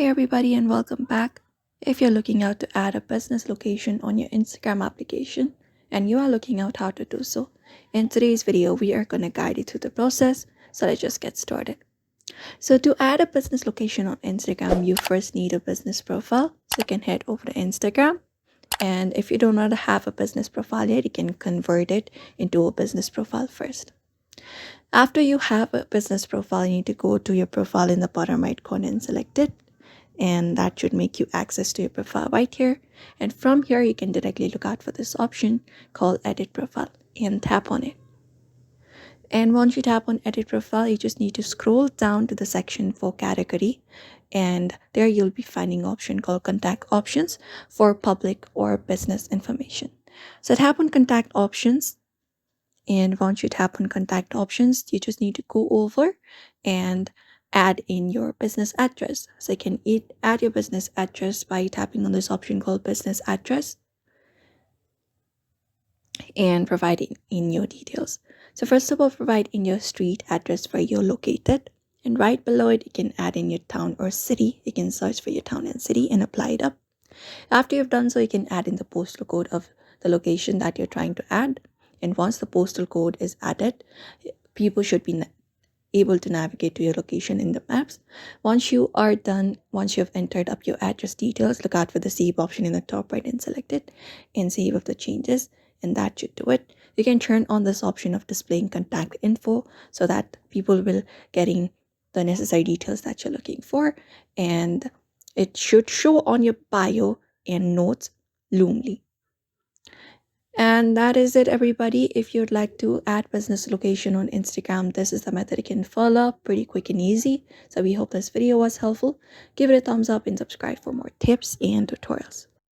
Hey everybody and welcome back. If you're looking out to add a business location on your Instagram application and you are looking out how to do so, in today's video we are going to guide you through the process, so let's just get started. So to add a business location on Instagram, you first need a business profile. So you can head over to Instagram, and if you do not have a business profile yet, you can convert it into a business profile first. After you have a business profile, you need to go to your profile in the bottom right corner and select it. And that should make you access to your profile right here. And from here, you can directly look out for this option called Edit Profile and tap on it. And once you tap on Edit Profile, you just need to scroll down to the section for category. And there you'll be finding an option called Contact Options for public or business information. So tap on Contact Options. And once you tap on Contact Options, you just need to go over and add in your business address. So you can add your business address by tapping on this option called Business Address and providing in your details. So first of all, provide in your street address where you're located. And right below it, you can add in your town or city. You can search for your town and city and apply it up. After you've done so, you can add in the postal code of the location that you're trying to add. And once the postal code is added, people should be able to navigate to your location in the maps. Once you are done, once you have entered up your address details, look out for the save option in the top right and select it and save up the changes, and that should do it. You can turn on this option of displaying contact info so that people will getting the necessary details that you're looking for, and it should show on your bio and notes Loomly. And that is it, everybody. If you'd like to add business location on Instagram, this is the method you can follow, pretty quick and easy. So we hope this video was helpful. Give it a thumbs up and subscribe for more tips and tutorials.